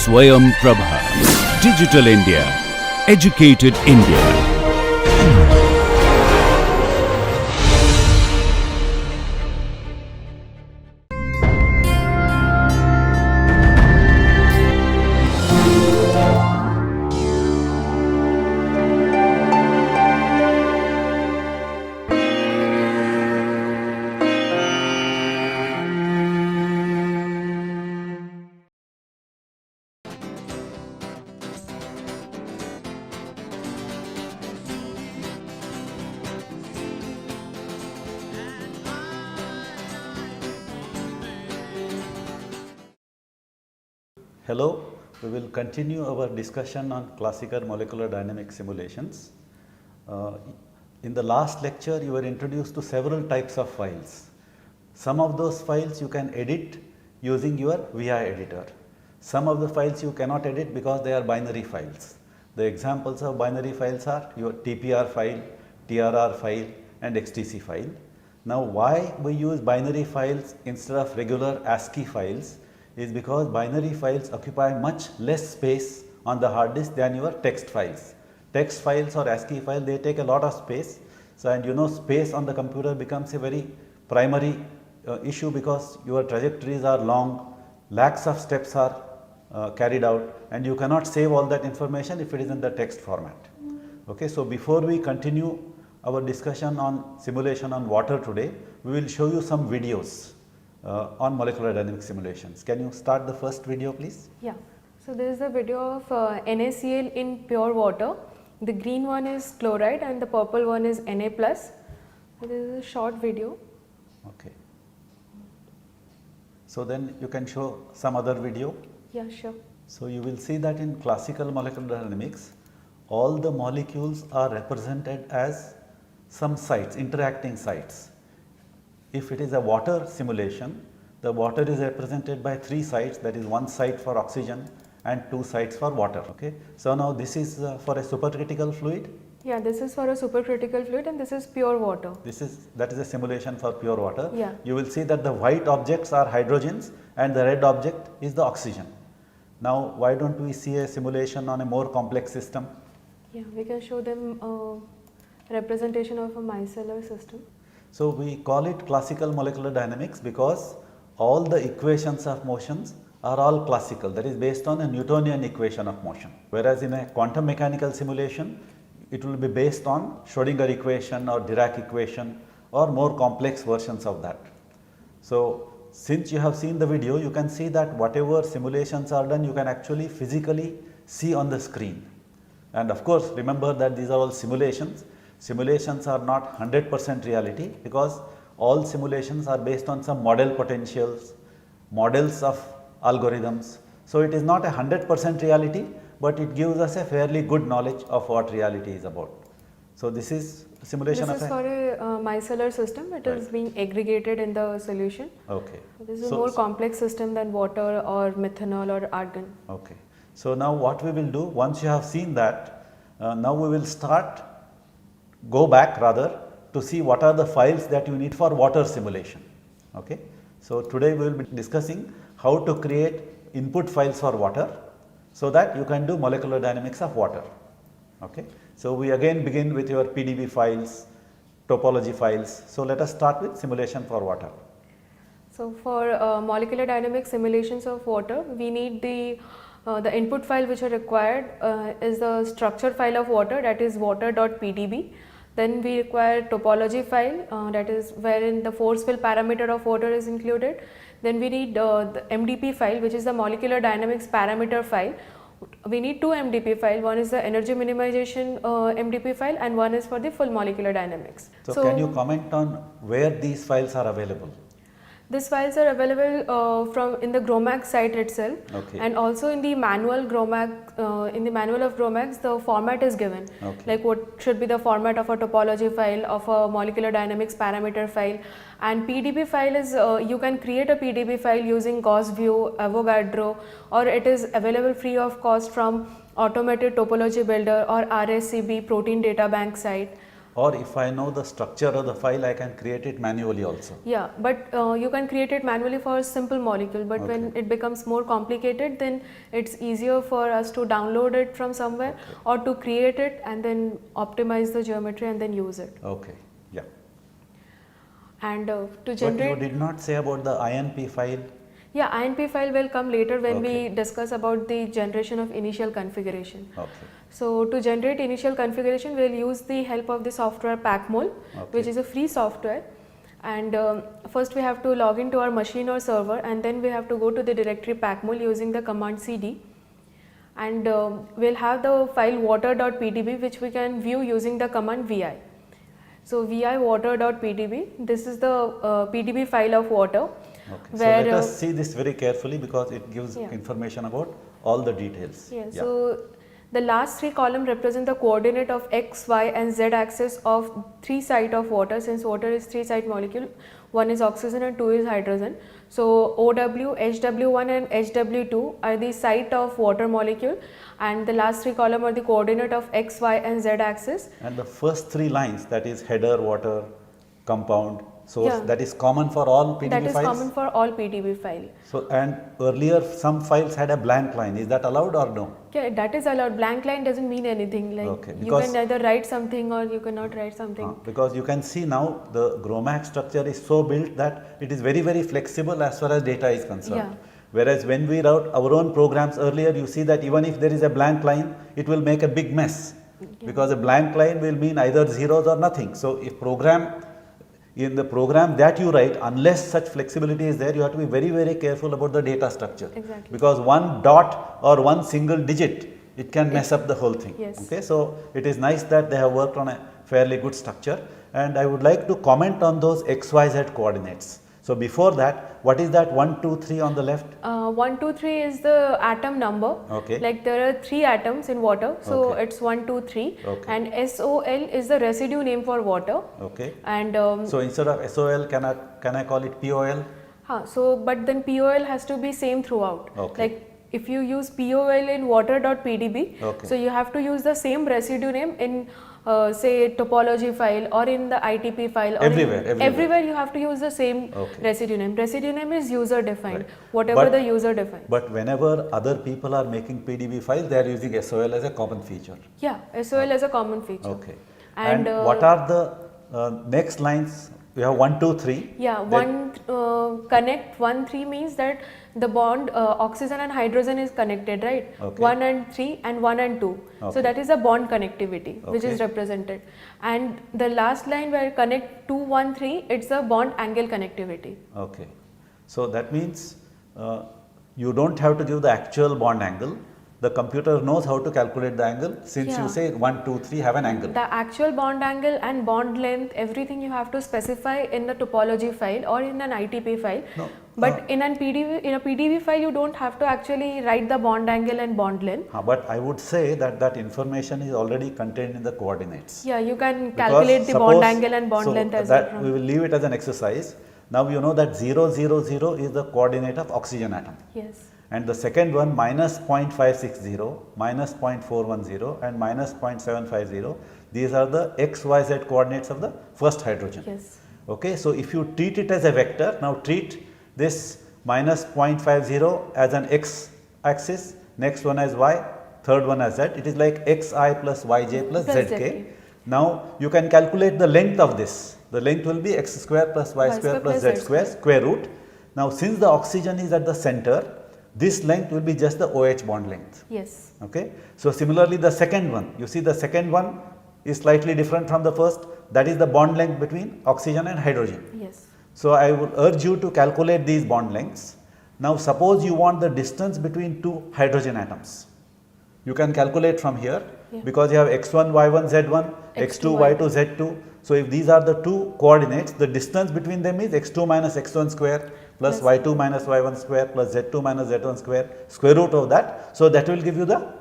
Swayam Prabha. Digital India. Educated India. Hello, we will continue our discussion on classical molecular dynamics simulations. In the last lecture, you were introduced to several types of files. Some of those files you can edit using your VI editor. Some of the files you cannot edit because they are binary files. The examples of binary files are your TPR file, TRR file and XTC file. Now, why we use binary files instead of regular ASCII files is because binary files occupy much less space on the hard disk than your text files. Text files or ASCII file, they take a lot of space. So, and you know, space on the computer becomes a very primary issue because your trajectories are long, lakhs of steps are carried out and you cannot save all that information if it is in the text format. Okay, so before we continue our discussion on simulation on water today, we will show you some videos on molecular dynamics simulations. Can you start the first video please? Yeah. So, this is a video of NaCl in pure water. The green one is chloride and the purple one is Na+. This is a short video. Okay. So, then you can show some other video. Yeah, sure. So, you will see that in classical molecular dynamics, all the molecules are represented as some sites, interacting sites. If it is a water simulation, the water is represented by 3 sites, that is 1 site for oxygen and 2 sites for water. Okay. So, now this is for a supercritical fluid. Yeah, this is for a supercritical fluid and this is pure water. That is a simulation for pure water. Yeah. You will see that the white objects are hydrogens and the red object is the oxygen. Now, why don't we see a simulation on a more complex system? Yeah, we can show them representation of a micellar system. So, we call it classical molecular dynamics because all the equations of motions are all classical, that is based on a Newtonian equation of motion. Whereas, in a quantum mechanical simulation, it will be based on Schrodinger equation or Dirac equation or more complex versions of that. So, since you have seen the video, you can see that whatever simulations are done, you can actually physically see on the screen. And of course, remember that these are all simulations. Simulations are not 100% reality because all simulations are based on some model potentials, models of algorithms. So, it is not a 100% reality, but it gives us a fairly good knowledge of what reality is about. So, this is simulation this is for a micellar system. It is being aggregated in the solution. Okay. This is a more complex system than water or methanol or argon. Okay. So, now what we will do, once you have seen that, now we will go back rather to see what are the files that you need for water simulation. Okay. So, today we will be discussing how to create input files for water so that you can do molecular dynamics of water. Okay. So, we again begin with your PDB files, topology files. So, let us start with simulation for water. So, for molecular dynamics simulations of water, we need the input file which are required is the structure file of water, that is water.pdb. Then we require topology file, that is wherein the force field parameter of water is included. Then we need the MDP file, which is the molecular dynamics parameter file. We need 2 MDP file, one is the energy minimization MDP file and one is for the full molecular dynamics. So, can you comment on where these files are available? These files are available from in the Gromacs site itself, and also in the manual Gromacs. In the manual of Gromacs, the format is given, like what should be the format of a topology file, of a molecular dynamics parameter file, and PDB file is you can create a PDB file using Gauss View, Avogadro, or it is available free of cost from Automated Topology Builder or RSCB Protein Data Bank site. Or if I know the structure of the file, I can create it manually also. Yeah, but you can create it manually for a simple molecule, but when it becomes more complicated, then it's easier for us to download it from somewhere or to create it and then optimize the geometry and then use it. Okay, yeah. And to But generate. you did not say about the INP file. Yeah, INP file will come later when we discuss about the generation of initial configuration. Okay. So to generate initial configuration, we'll use the help of the software PackMol, which is a free software. And first we have to log into our machine or server, and then we have to go to the directory PackMol using the command cd. And we'll have the file water.pdb, which we can view using the command vi. So vi water.pdb, this is the PDB file of water. Okay. So let us see this very carefully because it gives information about all the details. Yeah. So the last three columns represent the coordinate of x, y and z axis of three site of water, since water is three site molecule, one is oxygen and two is hydrogen. So OW, HW1 and HW2 are the site of water molecule, and the last three columns are the coordinate of x, y and z axis. And the first three lines, that is header, water, compound, source, that is common for all PDB files? That is common for all PDB file. So, and earlier some files had a blank line, is that allowed or no? Yeah, that is allowed. Blank line doesn't mean anything, like you can either write something or you cannot write something. Because you can see now the Gromacs structure is so built that it is very, very flexible as far as data is concerned. Yeah. Whereas when we wrote our own programs earlier, you see that even if there is a blank line, it will make a big mess, because a blank line will mean either zeros or nothing. So if in the program that you write, unless such flexibility is there, you have to be very, very careful about the data structure. Exactly. Because one dot or one single digit, it can mess up the whole thing. Yes. Okay, so it is nice that they have worked on a fairly good structure, and I would like to comment on those XYZ coordinates. So before that, what is that 1, 2, 3 on the left? 1, 2, 3 is the atom number. Okay. Like there are 3 atoms in water, so it's 1, 2, 3. Okay. And SOL is the residue name for water. Okay. And so instead of SOL, can I call it POL? So but then POL has to be same throughout. Okay. Like if you use POL in water.pdb, so you have to use the same residue name in say topology file or in the ITP file, or everywhere you have to use the same residue name. Residue name is user defined, whatever the user defines. But whenever other people are making PDB files, they are using SOL as a common feature. Yeah, SOL as a common feature. Okay. And what are the next lines? We have 1, 2, 3. Yeah, connect 1, 3 means that the bond oxygen and hydrogen is connected, right? 1 and 3 and 1 and 2. So that is a bond connectivity which is represented. And the last line where connect 2, 1, 3, it's a bond angle connectivity. Okay. So that means you don't have to give the actual bond angle. The computer knows how to calculate the angle, since you say 1, 2, 3 have an angle. The actual bond angle and bond length, everything you have to specify in the topology file or in an ITP file. But in a PDB file, you don't have to actually write the bond angle and bond length. But I would say that information is already contained in the coordinates. Yeah, you can calculate the bond angle and bond length as well. We will leave it as an exercise. Now you know that 0, 0, 0 is the coordinate of oxygen atom. Yes. And the second one, minus 0.560, minus 0.410 and minus 0.750, these are the x, y, z coordinates of the first hydrogen. Yes. Okay, so if you treat it as a vector, now treat this minus 0.50 as an x axis, next one as y, third one as z, it is like xi plus yj plus zk. Now you can calculate the length of this, the length will be x square plus y square plus z square, square root. Now since the oxygen is at the center, this length will be just the OH bond length. Yes. Okay. So similarly the second one, you see the second one is slightly different from the first, that is the bond length between oxygen and hydrogen. Yes. So I will urge you to calculate these bond lengths. Now suppose you want the distance between two hydrogen atoms. You can calculate from here because you have x1, y1, z1, x2, y2, z2. So if these are the two coordinates, the distance between them is x2 minus x1 square plus y2 minus y1 square plus z2 minus z1 square root of that. So that will give you the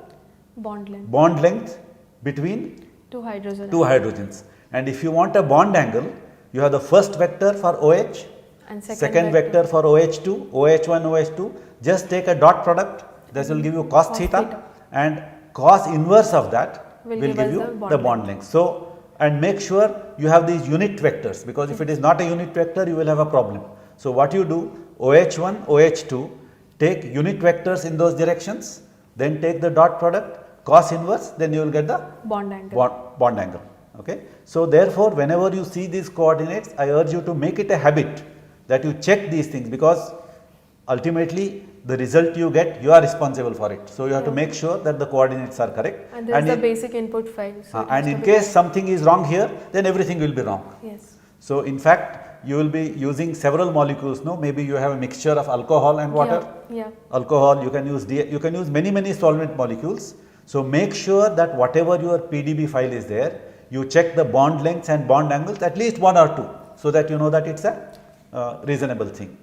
bond length between two hydrogens. And if you want a bond angle, you have the first vector for OH and second vector for OH2, OH1, OH2. Just take a dot product, this will give you cos theta, and cos inverse of that will give you the bond length. So and make sure you have these unit vectors, because if it is not a unit vector you will have a problem. So what you do, OH1, OH2, take unit vectors in those directions, then take the dot product, cos inverse, then you will get the Bond angle. bond angle. Okay. So therefore, whenever you see these coordinates, I urge you to make it a habit that you check these things, because ultimately the result you get, you are responsible for it. So you have to make sure that the coordinates are correct. And this is the basic input file. So and in case something is wrong here, then everything will be wrong. Yes. So in fact, you will be using several molecules. No, maybe you have a mixture of alcohol and water. Yeah. Alcohol, you can use you can use many solvent molecules. So make sure that whatever your PDB file is there, you check the bond lengths and bond angles, at least one or two, so that you know that it's a reasonable thing.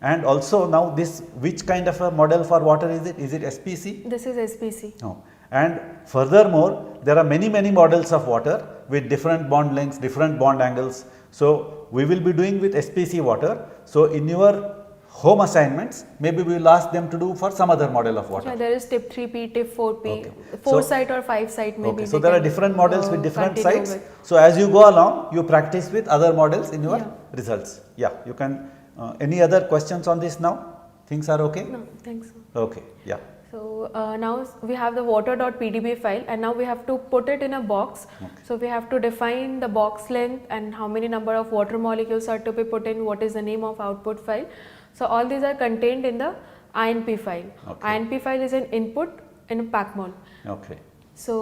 And also now this, which kind of a model for water is it? Is it SPC? This is SPC. No. And furthermore, there are many models of water with different bond lengths, different bond angles. So we will be doing with SPC water. So in your home assignments, maybe we will ask them to do for some other model of water. Yeah, there is tip 3P, tip 4P, Okay. 4 So- site or 5 site maybe. Okay. So there are different models with different continue sites. with. So as you go along, you practice with other models in your Yeah. results. Yeah, you can. Any other questions on this now? Things are okay? No, thanks. Okay. Yeah. So now we have the water.pdb file, and now we have to put it in a box. Okay. So we have to define the box length and how many number of water molecules are to be put in, what is the name of output file. So all these are contained in the INP file. Okay. INP file is an input in a PACMOL. Okay. So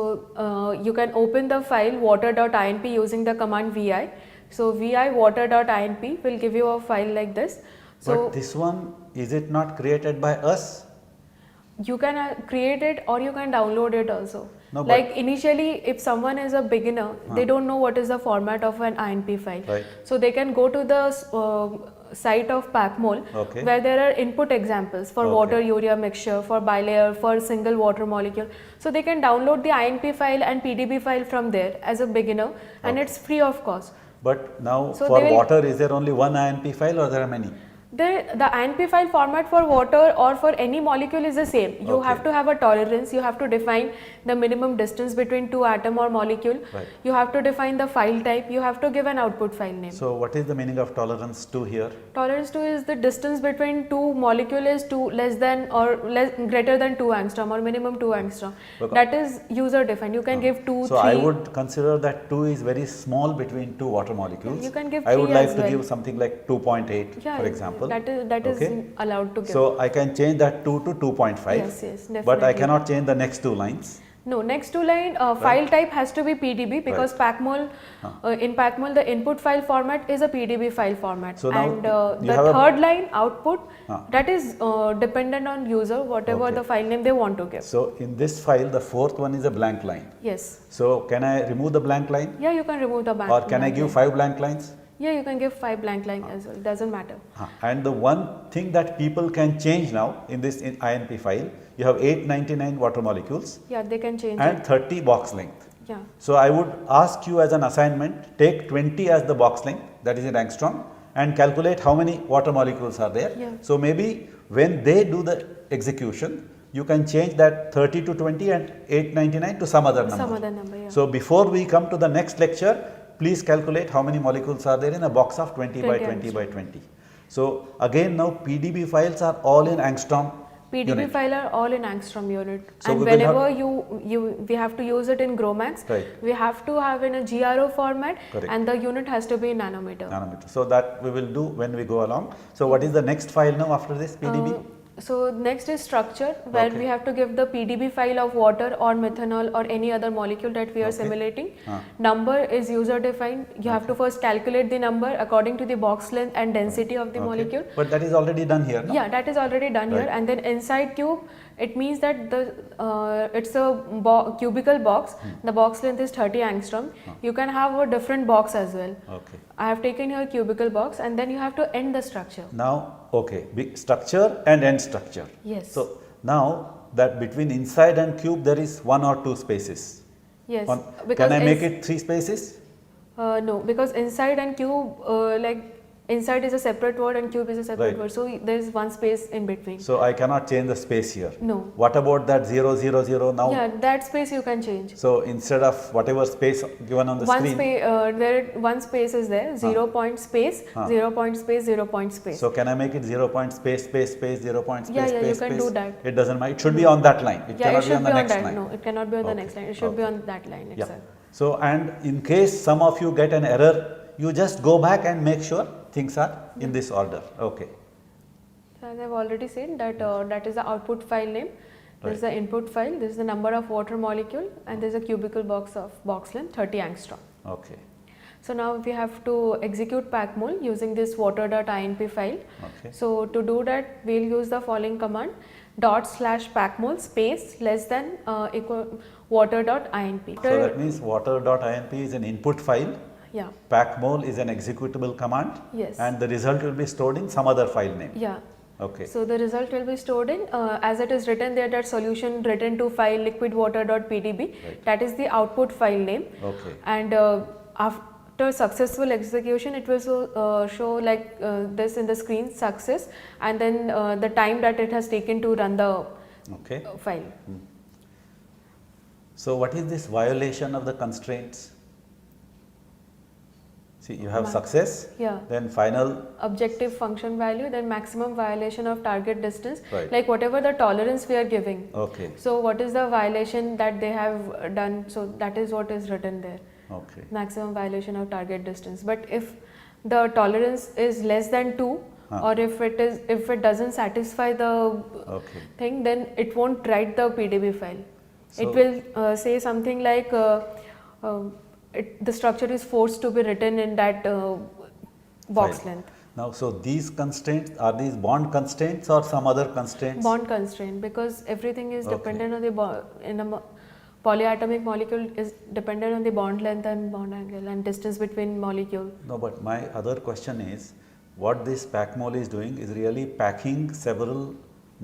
you can open the file water.inp using the command vi. So vi water.inp will give you a file like this. So But this one, is it not created by us? you can create it or you can download it also. No, Like initially, if someone is a beginner, they don't know what is the format of an INP file. Right. So they can go to the site of PACMOL, Okay. where there are input examples for Okay. water urea mixture, for bilayer, for single water molecule. So they can download the INP file and PDB file from there as a beginner, and Okay. it's free of cost. But now So for they will- water, is there only one INP file or there are many? The INP file format for water or for any molecule is the same. You Okay. have to have a tolerance, you have to define the minimum distance between two atom or molecule, Right. you have to define the file type, you have to give an output file name. So what is the meaning of tolerance 2 here? Tolerance 2 is the distance between two molecule is less than or greater than 2 angstrom or minimum 2 angstrom. Okay. That is user defined. You can give 2, So 3. I would consider that 2 is very small between two water molecules. You can give I would 3 like as to well. give something like 2.8 Yeah, for example. that is Okay. allowed to give. So I can change that 2 to 2.5. Yes, yes, But I definitely. cannot change the next 2 lines. No, next two line file type has to be PDB because PACMOL in PACMOL the input file format is a PDB file format. So now And you the have a- third line output Huh. that is dependent on user, whatever Okay. the file name they want to give. So in this file, the fourth one is a blank line. Yes. So can I remove the blank line, Yeah, you can remove the blank. or can I blank give line. 5 blank lines? Yeah, you can give 5 blank line as well. Doesn't matter. And the one thing that people can change now in this INP file, you have 899 water molecules Yeah, they can change and it. 30 box length. Yeah. So I would ask you as an assignment, take 20 as the box length, that is in angstrom, and calculate how many water molecules are there. Yeah. So maybe when they do the execution, you can change that 30 to 20 and 899 to some other number. Some other number, yeah. So before we come to the next lecture, please calculate how many molecules are there in a box of 20 by 20 20 by 20. So again now PDB files are all in angstrom PDB unit. file are all in angstrom unit, So and we will whenever have- we have to use it in Gromacs, Right. we have to have in a GRO format, Correct. and the unit has to be in nanometer. Nanometer. So that we will do when we go along. So what is the next file now after this PDB? So next is structure, where Okay. we have to give the PDB file of water or methanol or any other molecule that we are Okay. simulating. Ah. Number is user defined. You have to first calculate the number according to the box length and density of the Okay. molecule. But that is already done here, no? Yeah, that is already done here, Right. and then inside cube, it means that the it's a cubical box. The box length is 30 angstrom. You can have a different box as well. Okay. I have taken here cubical box, and then you have to end the structure. Now, okay, structure and end structure. Yes. So now that between inside and cube there is 1 or 2 spaces. Yes. Can I make it 3 spaces? No, because inside and cube, like inside is a separate word and cube is a separate Right. word. So there is one space in between. So I cannot change the space here. No. What about that 0, 0, 0 now? Yeah, that space you can change. So instead of whatever space given on the screen. One space is there, 0 point space, 0 point space, 0 point space. So can I make it 0 point space, space, space, 0 point space, Yeah, space, you can space? do that. It doesn't matter. It should be on that line. It Yeah, cannot it be on should the be on next that. line. No, it cannot be on the Okay. next line. It should be Okay. on that line Yeah. itself. So and in case some of you get an error, you just go back and make sure things are in this order. Okay. So as I've already said that that is the output file name. This is Right. the input file. This is the number of water molecule, and there is a cubical box of box length 30 angstrom. Okay. So now we have to execute packmol using this water.inp file. Okay. So to do that, we'll use the following command: /packmol space less than equal water.inp. So that means water.inp is an input file. Yeah. Packmol is an executable command. Yes. And the result will be stored in some other file name. Yeah. Okay. So the result will be stored in as it is written there, that solution written to file liquidwater.pdb. Right. That is the output file name. Okay. And after successful execution, it will show like this in the screen, success, and then the time that it has taken to run the Okay. file. So what is this violation of the constraints? See, you have success, Yeah. then final. Objective function value, then maximum violation of target distance, Right. like whatever the tolerance we are giving. Okay. So what is the violation that they have done? So that is what is written there. Okay. Maximum violation of target distance. But if the tolerance is less than 2, or if it doesn't satisfy the Okay. thing, then it won't write the PDB file. So- It will say something like the structure is forced to be written in that box File. length. Now, so these constraints, are these bond constraints or some other constraints? Bond constraint, because everything is Okay. dependent on the in a polyatomic molecule is dependent on the bond length and bond angle and distance between molecule. No, but my other question is, what this packmol is doing is really packing several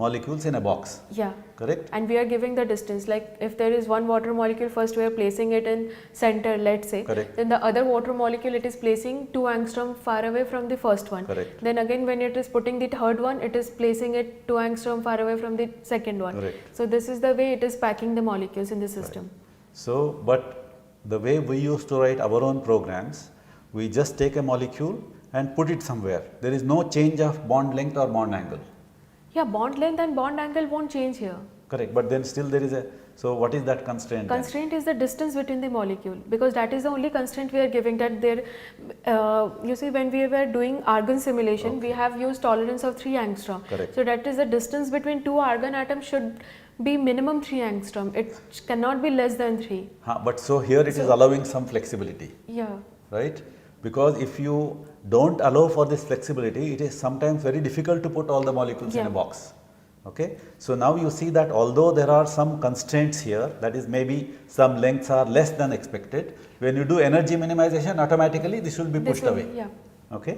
molecules in a box, Yeah. correct? And we are giving the distance, like if there is one water molecule, first we are placing it in center, let's say. Correct. Then the other water molecule, it is placing 2 angstrom far away from the first one. Correct. Then again when it is putting the third one, it is placing it 2 angstrom far away from the second one. Correct. So this is the way it is packing the molecules in the system. So, but the way we used to write our own programs, we just take a molecule and put it somewhere. There is no change of bond length or bond angle. Yeah, bond length and bond angle won't change here. Correct, but then still there is a, so what is that constraint? then? Constraint is the distance between the molecule, because that is the only constraint we are giving, that there, you see, when we were doing argon simulation, we have used tolerance of 3 angstrom. Correct. So that is the distance between 2 argon atoms should be minimum 3 angstrom. It cannot be less than 3. But so here it is allowing some flexibility, Yeah. right? Because if you don't allow for this flexibility, it is sometimes very difficult to put all the molecules in a Yeah. box. Okay. So now you see that although there are some constraints here, that is maybe some lengths are less than expected, when you do energy minimization, automatically this will be This pushed will- away. Yeah. Okay.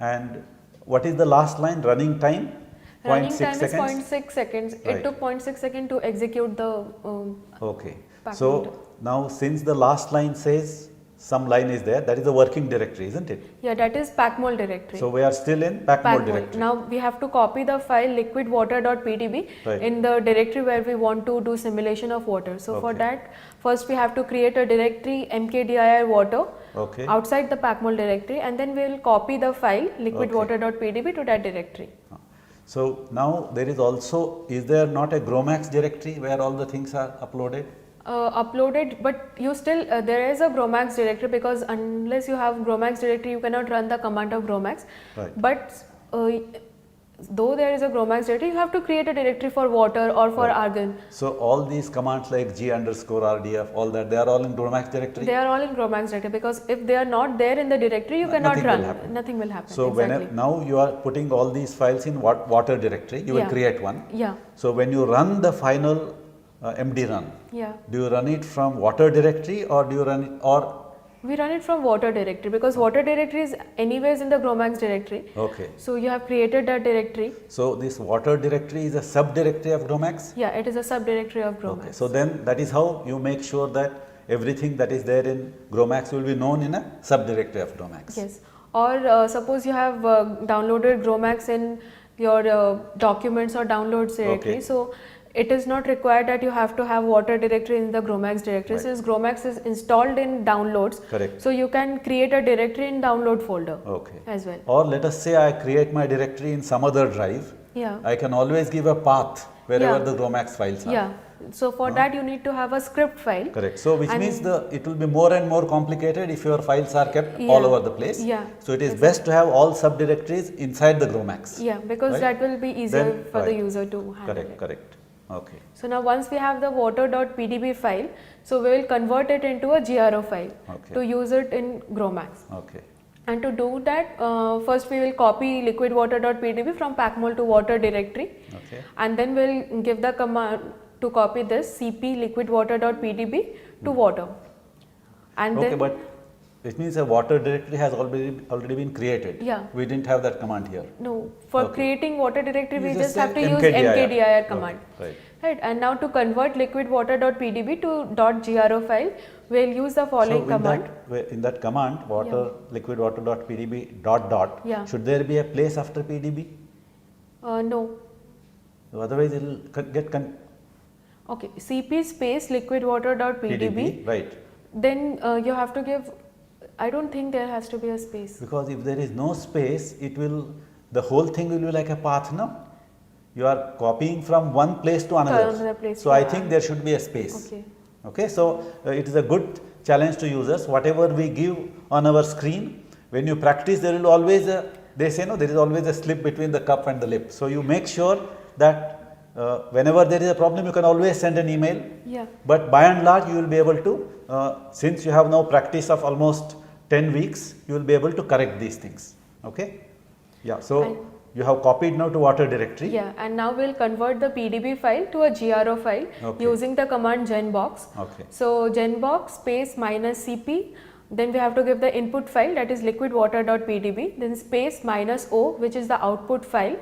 And what is the last line? Running time? Running 0.6 time seconds? is 0.6 seconds. Right. It took 0.6 seconds to execute the Okay. Packmol. So now since the last line says some line is there, that is the working directory, isn't it? yeah, that is packmol directory. So we are still in packmol Packmol. directory. Now we have to copy the file liquidwater.pdb Right. in the directory where we want to do simulation of water. So for Okay. that, first we have to create a directory mkdir water Okay. outside the packmol directory, and then we will copy the file liquidwater.pdb to that directory. So now there is also, is there not a Gromacs directory where all the things are uploaded? Uploaded, but you still there is a Gromacs directory, because unless you have Gromacs directory, you cannot run the command of Gromacs. Right. But though there is a Gromacs directory, you have to create a directory for water or for Right. argon. So all these commands like g_rdf, all that, they are all in Gromacs directory? They are all in Gromacs directory, because if they are not there in the directory, you cannot Nothing will run. happen. Nothing will happen. So exactly. now you are putting all these files in water directory, you will Yeah. create one. Yeah, So when you run the final MD run, yeah. do you run it from water directory or do you run it, or We run it from water directory, because water directory is anyways in the Gromacs directory. okay. So you have created that directory. So this water directory is a subdirectory of Gromacs? Yeah, it is a subdirectory of Gromacs. Okay. So then that is how you make sure that everything that is there in Gromacs will be known in a subdirectory of Gromacs. Yes. Or suppose you have downloaded Gromacs in your documents or downloads directory. Okay. So it is not required that you have to have water directory in the Gromacs directory. Right. Since Gromacs is installed in downloads, Correct. so you can create a directory in download folder Okay. as well. Or let us say I create my directory in some other drive. Yeah. I can always give a path wherever Yeah. the Gromacs files are. Yeah. So for that you need to have a script file. Correct. So which And- means it will be more and more complicated if your files are kept Yeah. all over the place. Yeah. So it is best to have all subdirectories inside the Gromacs. Yeah, because Right? that will be easier Then- for the right. user to handle Correct, it. correct. Okay. So now once we have the water.pdb file, so we will convert it into a GRO file Okay. to use it in Gromacs. Okay. And to do that, first we will copy liquidwater.pdb from packmol to water directory, Okay. and then we will give the command to copy this cp liquidwater.pdb to water. And Okay, then but it means a water directory has already been created. Yeah. We didn't have that command here. no, for Okay. creating water directory You we just just say have to use mkdir. mkdir command. Okay, right. Right, and now to convert liquidwater.pdb to .gro file, we will use the following command. In that command, liquidwater.pdb ... Yeah. should there be a place after pdb? No. Otherwise, it will get Okay, cp space liquidwater.pdb. right. Then you have to give, I don't think there has to be a space. Because if there is no space, the whole thing will be like a path, no? You are copying from one place to another. Another place, So I yeah. think there should be a space. Okay. Okay, so it is a good challenge to users. Whatever we give on our screen, when you practice, there will always they say no, there is always a slip between the cup and the lip. So you make sure that whenever there is a problem, you can always send an email. Yeah. But by and large, you will be able to, since you have now practice of almost 10 weeks, you will be able to correct these things. Okay? Yeah, so you have copied now to water directory. Yeah, and now we'll convert the PDB file to a GRO file Okay. using the command genbox. Okay. So genbox space minus cp, then we have to give the input file, that is liquidwater.pdb, then space minus o, which is the output file,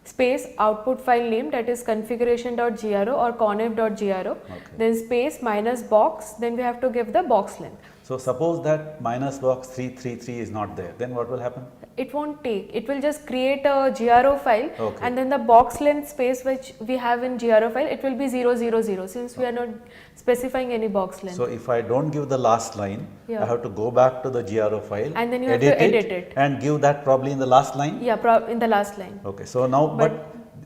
space output file name, that is configuration.gro or conf.gro, then space minus box, then we have to give the box length. So suppose that minus box 333 is not there, then what will happen? It won't take, it will just create a GRO file, Okay. and then the box length space which we have in GRO file, it will be 000, since we are not specifying any box length. So if I don't give the last line, Yeah. I have to go back to the GRO file, And then you have to edit it. and give that probably in the last line. Yeah, in the last line. Okay, so now But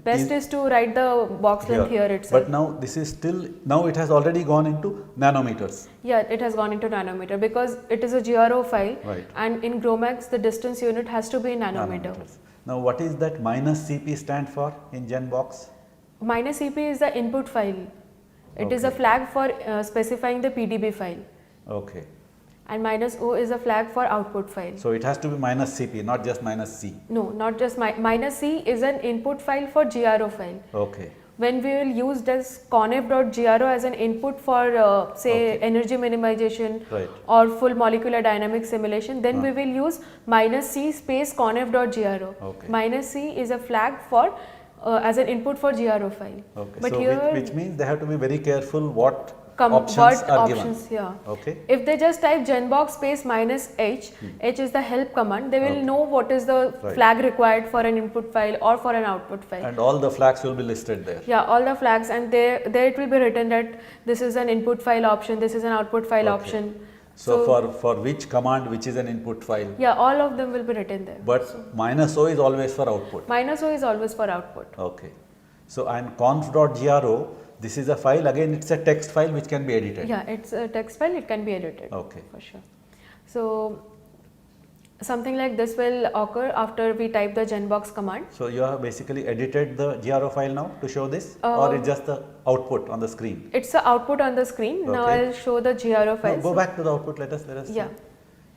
best is to write the box length here itself. But now this is still, now it has already gone into nanometers. Yeah, it has gone into nanometer because it is a GRO file, Right. and in Gromacs the distance unit has to be in nanometer. Now what is that minus CP stand for in GenBox? Minus CP is the input file. It is a Okay. flag for specifying the PDB file, Okay, and minus O is a flag for output file. so it has to be minus CP, not just minus C. No, not just minus C is an input file for GRO file. Okay, When we will use this conf.gro as an input for say Okay. energy minimization Right. or full molecular dynamic simulation, then we will use minus C space conf.gro. Okay. Minus C is a flag for as an input for GRO file. okay. But So here which means they have to be very careful what options what are options, given. yeah. Okay. If they just type genbox space minus h, h is the help command, they will Okay. know what is the Right. flag required for an input file or for an output file. And all the flags will be listed there. Yeah, all the flags, and there it will be written that this is an input file option, this is an output file Okay. option. So for which command, which is an input file. Yeah, all of them will be written there. But minus O is always for output. Minus O is always for output. Okay. So and conf.gro, this is a file, again it's a text file which can be edited. Yeah, it's a text file, it can be edited. Okay. For sure. So something like this will occur after we type the genbox command. So you have basically edited the GRO file now to show this, or it's just the output on the screen? It's the output on the screen. Now Okay. I'll show the GRO No, file. go back to the output, let us see. Yeah.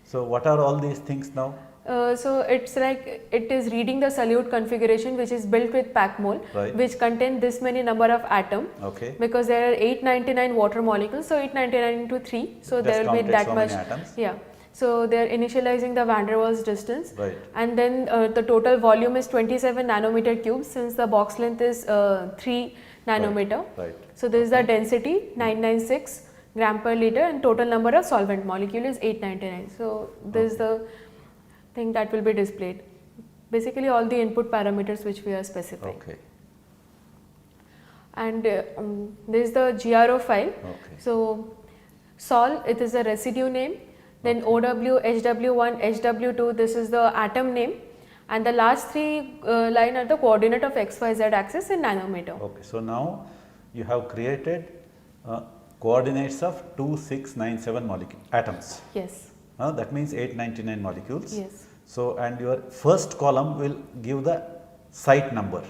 So what are all these things now? So it's like it is reading the solute configuration which is built with packmol, Right. which contain this many number of atom. Okay. Because there are 899 water molecules, so 899 into 3, so Just there will be counted that so much. many atoms. Yeah. So they are initializing the van der Waals distance, Right. and then the total volume is 27 nanometer cubes, since the box length is 3 nanometer. Right. So this is the density 996 gram per liter, and total number of solvent molecule is 899. So this is the thing that will be displayed. Basically all the input parameters which we are specifying. Okay. And this is the GRO file. Okay. So Sol, it is a residue name, then OW, HW1, HW2, this is the atom name, and the last three line are the coordinate of XYZ axis in nanometer. Okay. So now you have created coordinates of 2697 atoms. Yes. That means 899 molecules. Yes. So, and your first column will give the site number.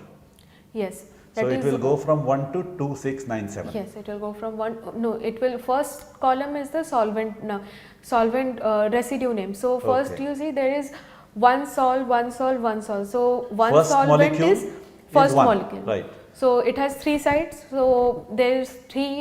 Yes. So, That it is- will go from 1 to 2697. Yes, it will go from one. No, it will first column is the solvent. No, solvent residue name. So first Okay. you see there is one sol, one sol, one sol. So one First solvent molecule is first one, molecule. right. So it has three sites. So there is three.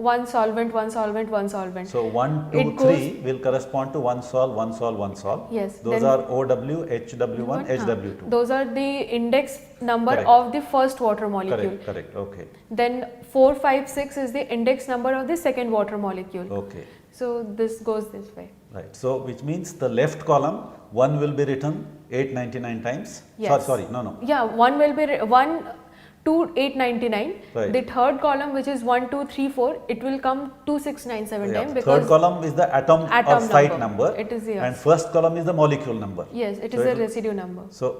One solvent, one solvent, one solvent. So, 1, 2, It 3 goes- will correspond to one sol, one sol, one sol. Yes, Those then- are OW, HW1, HW2. Those are the index number Correct. of the first water molecule. Correct, correct, okay, Then 4, 5, 6 is the index number of the second water molecule. okay, So this goes this way. right. So, which means the left column, 1 will be written 899 times. Yes. Sorry, no. Yeah, one will be 1 to 899. Right. The third column, which is 1, 2, 3, 4, it will come 2697 Yeah. times because Third column is the atom or atom site number. number. It is here. And first column is the molecule number. yes, it So is the it will- residue number. So,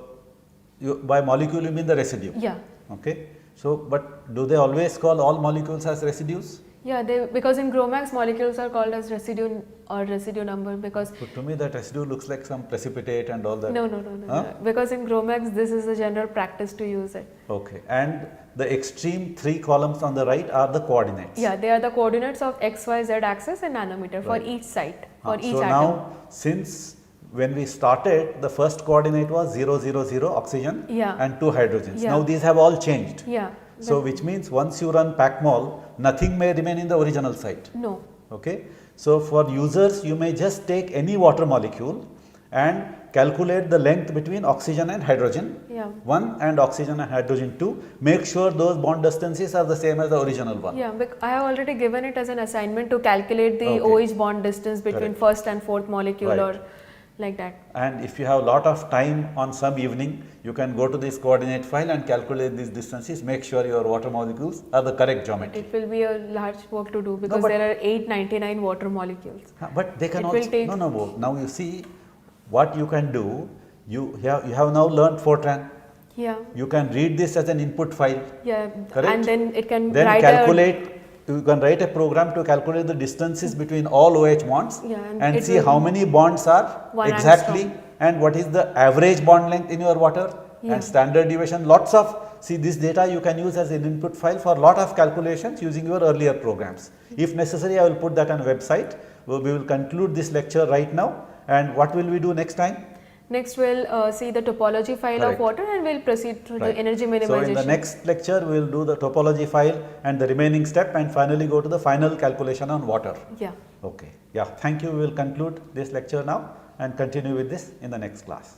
by molecule you mean the residue. Yeah, Okay. So, but do they always call all molecules as residues? yeah. Because in Gromacs molecules are called as residue or residue number because So, to me that residue looks like some precipitate and all that. no. Huh? Because in Gromacs this is the general practice to use it. Okay. And the extreme 3 columns on the right are the coordinates. Yeah, they are the coordinates of X, Y, Z axis in nanometer for Right. each site, for each So, atom. now since when we started the first coordinate was 0, 0, 0 oxygen Yeah. and 2 hydrogens. Yeah. Now, these have all changed. Yeah. So, which means once you run PACMOL, nothing may remain in the original site. No. Okay. So, for users you may just take any water molecule and calculate the length between oxygen and hydrogen Yeah. 1 and oxygen and hydrogen 2. Make sure those bond distances are the same as the original one. Yeah, I have already given it as an assignment to calculate the Okay. OH bond distance between Correct. first and fourth molecule Right. or like that. And if you have lot of time on some evening, you can go to this coordinate file and calculate these distances. Make sure your water molecules are the correct geometry. It will be a large work to do because but- there are 899 water molecules. But they can It will also take- no. Now you see what you can do. You have now learned Fortran. Yeah, You can read this as an input file. yeah. Correct. And then it can Then write calculate. You can write a program to calculate the distances between all OH bonds Yeah, and and it see will- how many bonds are One exactly angstrom. and what is the average bond length in your water Yeah. and standard deviation. Lots of this data you can use as an input file for lot of calculations using your earlier programs. If necessary, I will put that on a website. We will conclude this lecture right now. And what will we do next time? Next we'll see the topology file Correct. of water and we'll proceed through Right. the energy So, minimization. in the next lecture, we will do the topology file and the remaining step and finally go to the final calculation on water. Yeah. Okay. Yeah. Thank you. We will conclude this lecture now and continue with this in the next class.